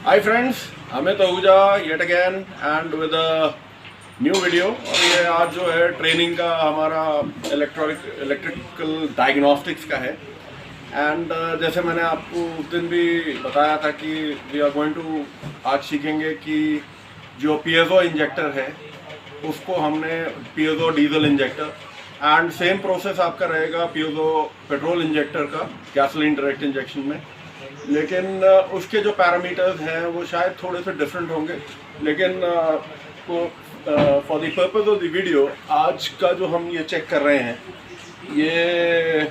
Hi friends, Amit Ahuja yet again and with a new video. और ये आज जो है ट्रेनिंग का हमारा इलेक्ट्रिकल डायग्नोस्टिक्स का है। एंड जैसे मैंने आपको उस दिन भी बताया था कि वी आर गोइंग टू आज सीखेंगे कि जो पीएसओ इंजेक्टर है उसको हमने PSO diesel injector and same process आपका रहेगा पीएसओ पेट्रोल इंजेक्टर का गैसोलीन डायरेक्ट इंजेक्शन में, लेकिन उसके जो पैरामीटर्स हैं वो शायद थोड़े से डिफरेंट होंगे। लेकिन for the purpose of the video आज का जो हम ये चेक कर रहे हैं ये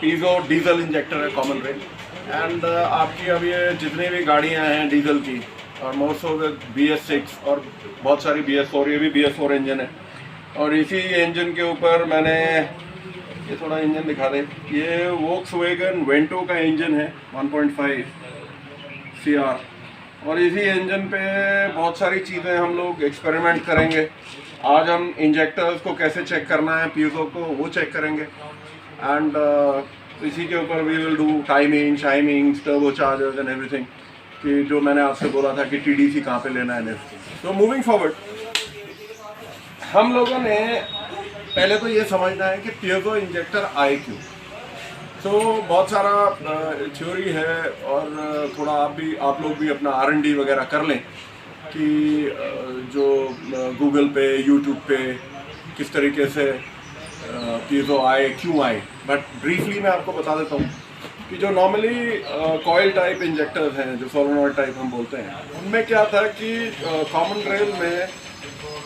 पीजो डीजल इंजेक्टर है कॉमन रेट। एंड आपकी अब ये जितनी भी गाड़ियां हैं डीजल की और मोस्ट ऑफ BS6 और बहुत सारी BS4, ये भी BS4 इंजन है। और इसी इंजन के ऊपर मैंने ये थोड़ा इंजन दिखा दे, ये वोक्सवैगन वेंटो का इंजन है 1.5 CR। और इसी इंजन पे बहुत सारी चीज़ें हम लोग एक्सपेरिमेंट करेंगे। आज हम इंजेक्टर्स को कैसे चेक करना है, पीजो को वो चेक करेंगे। एंड इसी के ऊपर we will do timing, shimming, turbo chargers and everything, कि जो मैंने आपसे बोला था कि TDC कहाँ पे लेना है। तो मूविंग फॉरवर्ड हम लोगों ने पहले तो ये समझना है कि पीजो इंजेक्टर आए क्यों। तो बहुत सारा थ्योरी है और थोड़ा आप लोग भी अपना R&D वगैरह कर लें कि जो गूगल पे, यूट्यूब पे किस तरीके से पीजो आए, क्यों आए। बट ब्रीफली मैं आपको बता देता हूँ कि जो नॉर्मली कॉइल टाइप इंजेक्टर्स हैं, जो सोलेनॉइड टाइप हम बोलते हैं, उनमें क्या था कि कॉमन रेल में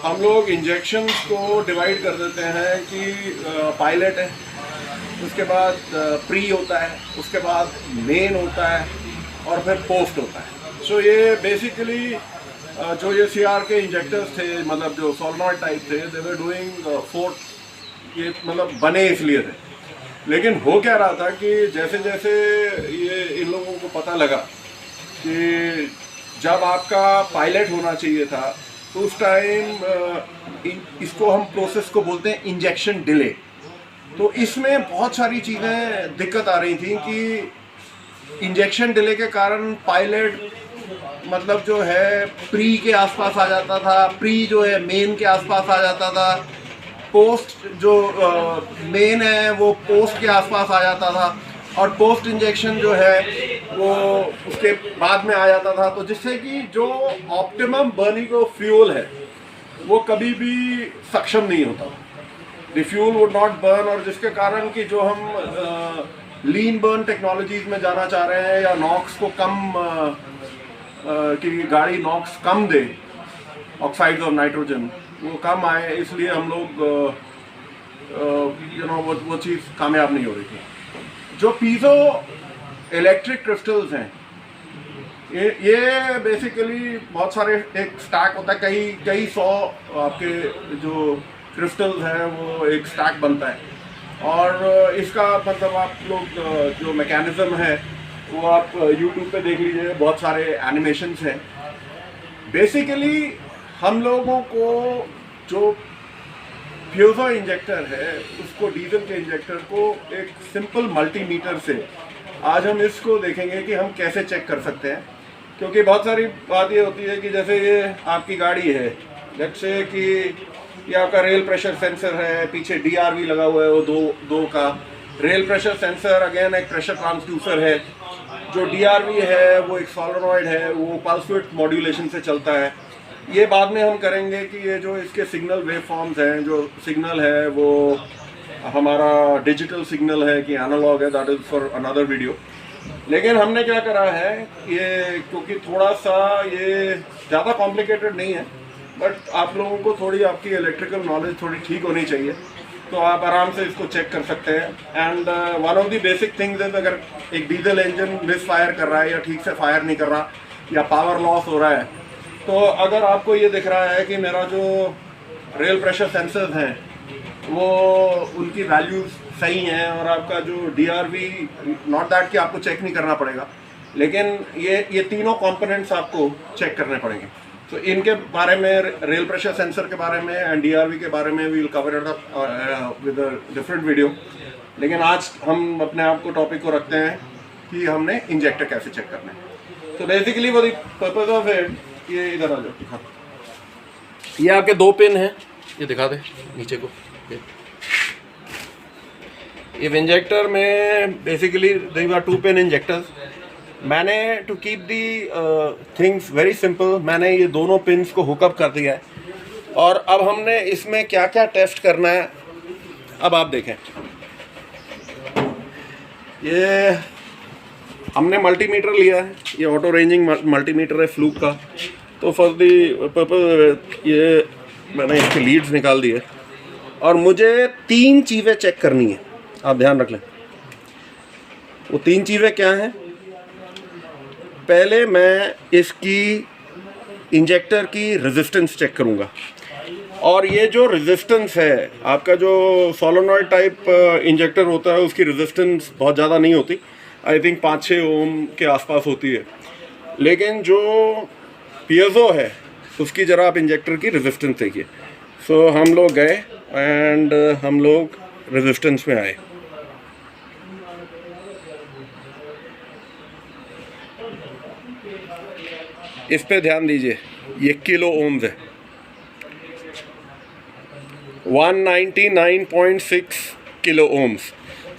हम लोग इंजेक्शंस को डिवाइड कर देते हैं कि पायलट है, उसके बाद प्री होता है, उसके बाद मेन होता है और फिर पोस्ट होता है। सो ये बेसिकली जो ये CR के इंजेक्टर्स थे, मतलब जो सोलेनॉइड टाइप थे, दे वर डूइंग 4, ये मतलब बने इसलिए थे। लेकिन हो क्या रहा था कि जैसे जैसे ये इन लोगों को पता लगा कि जब आपका पायलट होना चाहिए था तो उस टाइम इसको हम प्रोसेस को बोलते हैं इंजेक्शन डिले। तो इसमें बहुत सारी चीज़ें दिक्कत आ रही थी कि इंजेक्शन डिले के कारण पायलट मतलब जो है प्री के आसपास आ जाता था, प्री जो है मेन के आसपास आ जाता था, पोस्ट जो मेन है वो पोस्ट के आसपास आ जाता था, और पोस्ट इंजेक्शन जो है वो उसके बाद में आ जाता था। तो जिससे कि जो ऑप्टिमम बर्निंग ऑफ फ्यूल है वो कभी भी सक्षम नहीं होता, the fuel wood not burn. और जिसके कारण कि जो हम लीन बर्न टेक्नोलॉजीज में जाना चाह रहे हैं या नॉक्स को कम कि गाड़ी नॉक्स कम दे, ऑक्साइड्स ऑफ नाइट्रोजन वो कम आए, इसलिए हम लोग वो चीज़ कामयाब नहीं हो रही थी। जो पीजो इलेक्ट्रिक क्रिस्टल्स हैं ये बेसिकली बहुत सारे एक स्टैक होता है, कई सौ आपके जो क्रिस्टल्स हैं वो एक स्टैक बनता है। और इसका मतलब आप लोग जो मैकेनिज्म है वो आप यूट्यूब पे देख लीजिए, बहुत सारे एनिमेशंस हैं। बेसिकली हम लोगों को जो पीजो इंजेक्टर है उसको, डीजल के इंजेक्टर को एक सिंपल मल्टीमीटर से आज हम इसको देखेंगे कि हम कैसे चेक कर सकते हैं। क्योंकि बहुत सारी बात ये होती है कि जैसे ये आपकी गाड़ी है, लेट्स से कि ये आपका रेल प्रेशर सेंसर है, पीछे DRV लगा हुआ है वो दो का रेल प्रेशर सेंसर, अगेन एक प्रेशर ट्रांसड्यूसर है। जो DRV है वो एक सोलेनॉइड है, वो पल्स विड्थ मॉड्यूलेशन से चलता है। ये बाद में हम करेंगे कि ये जो इसके सिग्नल वेव फॉर्म्स हैं, जो सिग्नल है वो हमारा डिजिटल सिग्नल है कि एनालॉग है, that is for another video. लेकिन हमने क्या करा है, ये क्योंकि थोड़ा सा ये ज़्यादा कॉम्प्लिकेटेड नहीं है, बट आप लोगों को थोड़ी आपकी इलेक्ट्रिकल नॉलेज थोड़ी ठीक होनी चाहिए, तो आप आराम से इसको चेक कर सकते हैं। And one of the basic things है, अगर एक डीजल इंजन मिस फायर कर रहा है या ठीक से फायर नहीं कर रहा या पावर लॉस हो रहा है, तो अगर आपको ये दिख रहा है कि मेरा जो रेल प्रेशर सेंसर्स हैं वो उनकी वैल्यूज सही हैं और आपका जो DRV, नॉट दैट कि आपको चेक नहीं करना पड़ेगा, लेकिन ये तीनों कंपोनेंट्स आपको चेक करने पड़ेंगे। तो इनके बारे में, रेल प्रेशर सेंसर के बारे में एंड DRV के बारे में we will cover it up with a different video. लेकिन आज हम अपने आप को टॉपिक को रखते हैं कि हमने इंजेक्टर कैसे चेक करना है। तो बेसिकली वो पर्पज ऑफ इट, ये इधर आ जाओ, ये आपके 2 पिन हैं, ये दिखा दे नीचे को। ये इंजेक्टर में basically there are 2 pin injectors. मैंने to keep the things very simple, मैंने ये दोनों पिन्स को हुकअप कर दिया है। और अब हमने इसमें क्या क्या टेस्ट करना है अब आप देखें। ये हमने मल्टीमीटर लिया है, ये ऑटो रेंजिंग मल्टीमीटर है फ्लूक का। तो फॉर दी पर्पज ये मैंने इसके लीड्स निकाल दिए और मुझे 3 चीज़ें चेक करनी है, आप ध्यान रख लें। वो 3 चीज़ें क्या हैं? पहले मैं इसकी इंजेक्टर की रेजिस्टेंस चेक करूँगा, और ये जो रेजिस्टेंस है, आपका जो सोलोनॉइड टाइप इंजेक्टर होता है उसकी रेजिस्टेंस बहुत ज़्यादा नहीं होती, आई थिंक 5-6 ओम के आसपास होती है। लेकिन जो पीएसओ है उसकी ज़रा आप इंजेक्टर की रेजिस्टेंस देखिए। सो हम लोग गए एंड हम लोग रेजिस्टेंस में आए। इस पे ध्यान दीजिए, ये किलो ओम्स है, 199.6 kilo ohms.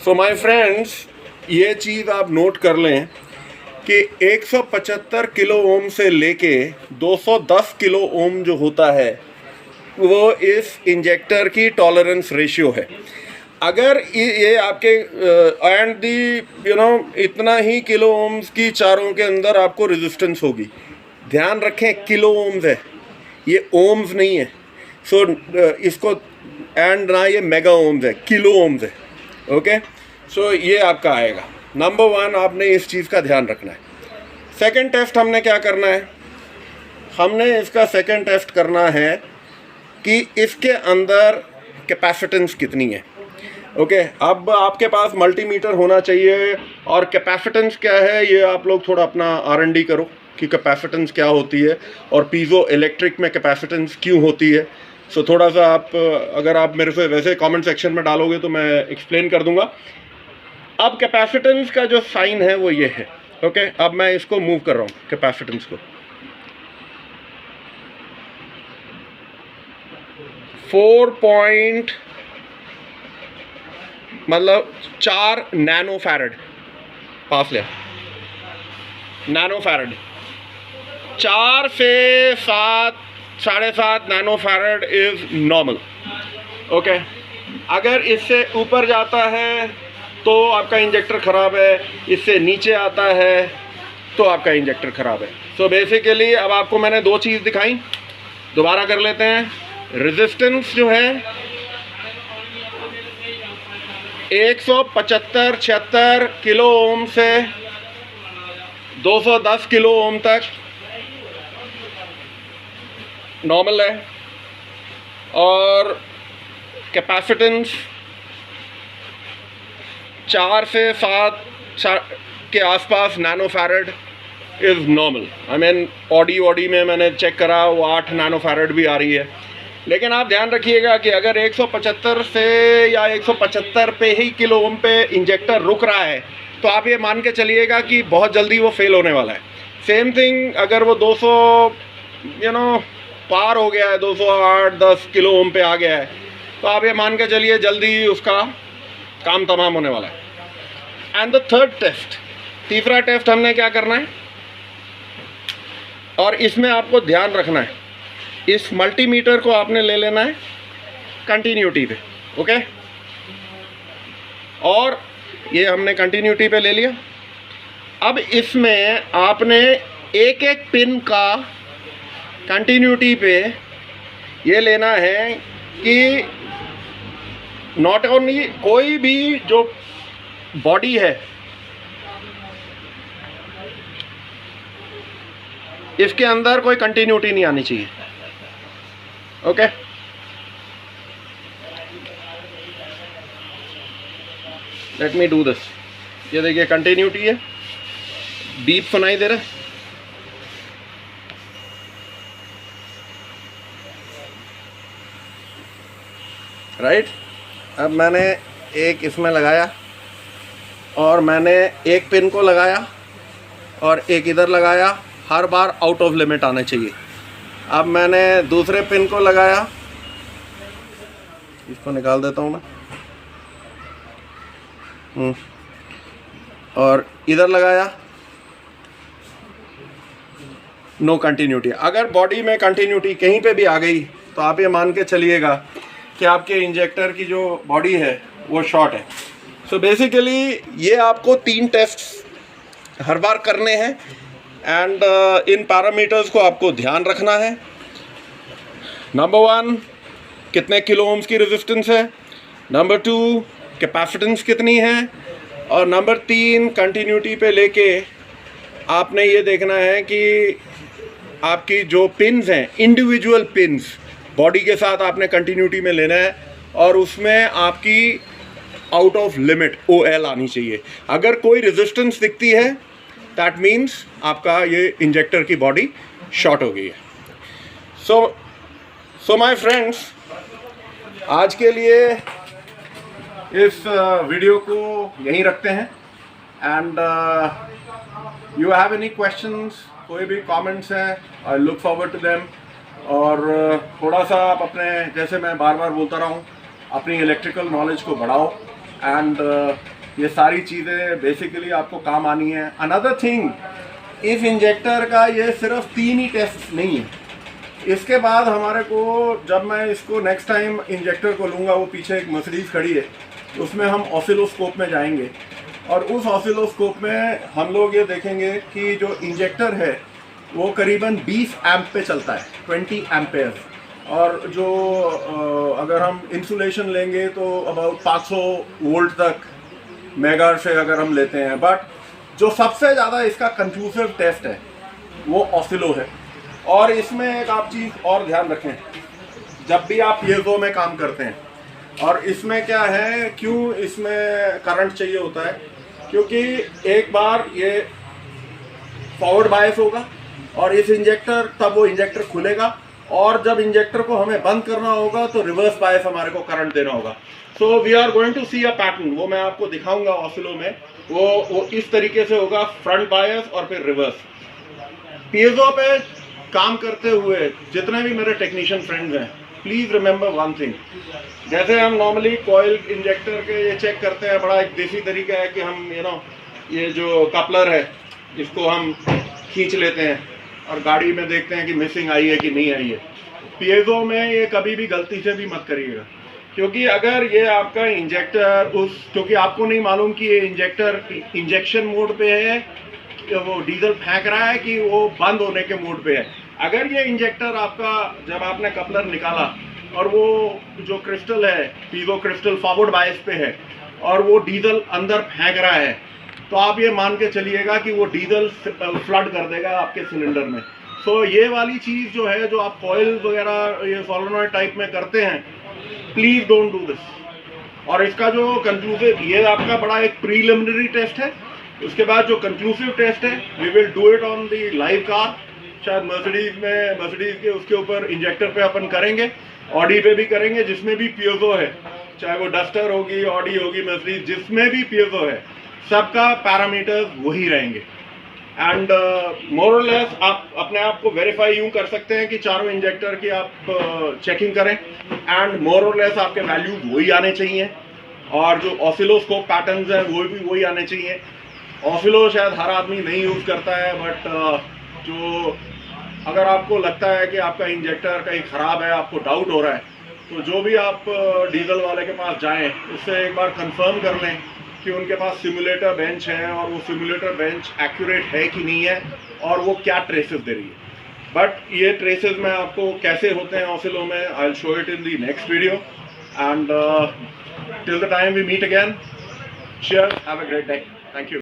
So my friends, ये चीज़ आप नोट कर लें कि 175 किलो ओम से लेके 210 किलो ओम जो होता है वो इस इंजेक्टर की टॉलरेंस रेशियो है। अगर ये आपके एंड दी इतना ही किलो ओम्स की चारों के अंदर आपको रेजिस्टेंस होगी। ध्यान रखें, किलो ओम्स है, ये ओम्स नहीं है। सो इसको एंड ना ये मेगा ओम्स है, किलो ओम्स है। ओके, सो ये आपका आएगा। नंबर 1 आपने इस चीज़ का ध्यान रखना है। सेकंड टेस्ट हमने क्या करना है? हमने इसका सेकंड टेस्ट करना है कि इसके अंदर कैपेसिटेंस कितनी है। ओके, अब आपके पास मल्टीमीटर होना चाहिए, और कैपेसिटेंस क्या है ये आप लोग थोड़ा अपना R&D करो कि कैपेसिटेंस क्या होती है और पीजो इलेक्ट्रिक में कैपेसिटेंस क्यों होती है। सो थोड़ा सा आप अगर आप मेरे से वैसे कमेंट सेक्शन में डालोगे तो मैं एक्सप्लेन कर दूंगा। अब कैपेसिटेंस का जो साइन है वो ये है। ओके, अब मैं इसको मूव कर रहा हूँ कैपेसिटेंस को। 4 नैनो फैरड पास लिया, नैनो फैरड 4 से 7 7.5 nano farad is normal. Okay, अगर इससे ऊपर जाता है तो आपका इंजेक्टर ख़राब है, इससे नीचे आता है तो आपका इंजेक्टर ख़राब है। सो बेसिकली अब आपको मैंने 2 चीज़ दिखाई, दोबारा कर लेते हैं। रेजिस्टेंस जो है 175-76 किलो ओम से 210 किलो ओम तक नॉर्मल है, और कैपेसिटेंस 4 से 7 के आसपास nano farad is normal. I mean Audi में मैंने चेक करा वो 8 नैनो फैरड भी आ रही है। लेकिन आप ध्यान रखिएगा कि अगर 175 से या 175 पे ही किलो ओम पे इंजेक्टर रुक रहा है तो आप ये मान के चलिएगा कि बहुत जल्दी वो फेल होने वाला है। सेम थिंग अगर वो 200 पार हो गया है, 208-10 किलो ओम पे आ गया है, तो आप ये मान के चलिए जल्दी उसका काम तमाम होने वाला है। एंड द थर्ड टेस्ट, तीसरा टेस्ट हमने क्या करना है, और इसमें आपको ध्यान रखना है, इस मल्टीमीटर को आपने ले लेना है कंटिन्यूटी पे। ओके, और ये हमने कंटिन्यूटी पे ले लिया। अब इसमें आपने एक एक पिन का कंटिन्यूटी पे ये लेना है कि नॉट ओनली कोई भी जो बॉडी है इसके अंदर कोई कंटिन्यूटी नहीं आनी चाहिए। Okay, let me do this. ये देखिए कंटिन्यूटी है, बीप सुनाई दे रहा है। राइट, अब मैंने एक इसमें लगाया और मैंने एक पिन को लगाया और एक इधर लगाया, हर बार आउट ऑफ लिमिट आने चाहिए। अब मैंने दूसरे पिन को लगाया, इसको निकाल देता हूँ मैं, और इधर लगाया, नो कंटिन्यूटी। अगर बॉडी में कंटिन्यूटी कहीं पे भी आ गई तो आप ये मान के चलिएगा कि आपके इंजेक्टर की जो बॉडी है वो शॉर्ट है। सो बेसिकली ये आपको 3 टेस्ट हर बार करने हैं एंड इन पैरामीटर्स को आपको ध्यान रखना है। नंबर 1, कितने किलो ओम्स की रेजिस्टेंस है। नंबर 2, कैपेसिटेंस कितनी है। और नंबर 3, कंटिन्यूटी पे लेके आपने ये देखना है कि आपकी जो पिन्स हैं, इंडिविजुअल पिन्स बॉडी के साथ आपने कंटिन्यूटी में लेना है और उसमें आपकी आउट ऑफ लिमिट OL आनी चाहिए। अगर कोई रेजिस्टेंस दिखती है दैट मीन्स आपका ये इंजेक्टर की बॉडी शॉर्ट हो गई है। सो माय फ्रेंड्स, आज के लिए इस वीडियो को यहीं रखते हैं and you have any questions, कोई भी कमेंट्स हैं, I look forward to them. और थोड़ा सा आप अपने, जैसे मैं बार बार बोलता रहा हूँ, अपनी इलेक्ट्रिकल नॉलेज को बढ़ाओ एंड ये सारी चीज़ें बेसिकली आपको काम आनी है। अनदर थिंग, इस इंजेक्टर का ये सिर्फ 3 ही टेस्ट नहीं है। इसके बाद हमारे को, जब मैं इसको नेक्स्ट टाइम इंजेक्टर को लूँगा, वो पीछे एक मर्सिडीज खड़ी है, उसमें हम ऑसिलोस्कोप में जाएंगे और उस ऑसिलोस्कोप में हम लोग ये देखेंगे कि जो इंजेक्टर है वो करीबन 20 एम्प पे चलता है, 20 एम्पेयर। और जो अगर हम इंसुलेशन लेंगे तो अबाउट 500 वोल्ट तक मेगा से अगर हम लेते हैं। बट जो सबसे ज़्यादा इसका कंक्लूसिव टेस्ट है वो ऑसिलो है। और इसमें एक आप चीज़ और ध्यान रखें, जब भी आप पीएज़ो में काम करते हैं, और इसमें क्या है, क्यों इसमें करंट चाहिए होता है, क्योंकि एक बार ये फॉरवर्ड बायस होगा और इस इंजेक्टर, तब वो इंजेक्टर खुलेगा और जब इंजेक्टर को हमें बंद करना होगा तो रिवर्स बायस हमारे को करंट देना होगा। So we are going to see a pattern, वो मैं आपको दिखाऊंगा ऑसिलो में। वो इस तरीके से होगा, फ्रंट बायस और फिर रिवर्स। पीएज़ो पे काम करते हुए जितने भी मेरे टेक्नीशियन फ्रेंड्स हैं, प्लीज़ रिमेंबर वन थिंग, जैसे हम नॉर्मली कॉइल इंजेक्टर के ये चेक करते हैं, बड़ा एक देसी तरीका है कि हम ये जो कपलर है इसको हम खींच लेते हैं और गाड़ी में देखते हैं कि मिसिंग आई है कि नहीं आई है। पीएज़ो में ये कभी भी गलती से भी मत करिएगा, क्योंकि अगर ये आपका इंजेक्टर क्योंकि आपको नहीं मालूम कि ये इंजेक्टर इंजेक्शन मोड पे है, वो डीजल फेंक रहा है कि वो बंद होने के मोड पे है। अगर ये इंजेक्टर आपका, जब आपने कपलर निकाला और वो जो क्रिस्टल है, पीजो क्रिस्टल फॉरवर्ड बायस पे है और वो डीजल अंदर फेंक रहा है, तो आप ये मान के चलिएगा कि वो डीजल फ्लड कर देगा आपके सिलेंडर में। सो ये वाली चीज़ जो है, जो आप कॉइल वगैरह ये सोलेनॉइड टाइप में करते हैं, प्लीज़ डोंट डू दिस। और इसका जो कंक्लूसिव, ये आपका बड़ा एक प्रीलिमिनरी टेस्ट है। उसके बाद जो कंक्लूसिव टेस्ट है, we will do it on the live car. शायद मर्सिडीज के उसके ऊपर इंजेक्टर पे अपन करेंगे, ऑडी पे भी करेंगे, जिसमें भी पीएज़ो है, चाहे वो डस्टर होगी, ऑडी होगी, मर्सिडीज, जिसमें भी पीएज़ो है, सबका पैरामीटर्स वही रहेंगे। एंड मोर और लेस आप अपने आप को वेरीफाई यूँ कर सकते हैं कि चारों इंजेक्टर की आप चेकिंग करें एंड मोर और लेस आपके वैल्यूज वही आने चाहिए और जो ऑसिलोस्कोप पैटर्न्स हैं वो भी वही आने चाहिए। ऑसिलो शायद हर आदमी नहीं यूज़ करता है, बट जो अगर आपको लगता है कि आपका इंजेक्टर कहीं ख़राब है, आपको डाउट हो रहा है, तो जो भी आप डीजल वाले के पास जाएं, उससे एक बार कंफर्म कर लें कि उनके पास सिमुलेटर बेंच है और वो सिमुलेटर बेंच एक्यूरेट है कि नहीं है और वो क्या ट्रेसेस दे रही है। बट ये ट्रेसेस में आपको कैसे होते हैं ऑसिलो में, I will show it in the next video and till the time we meet again, cheers, have a great day, thank you।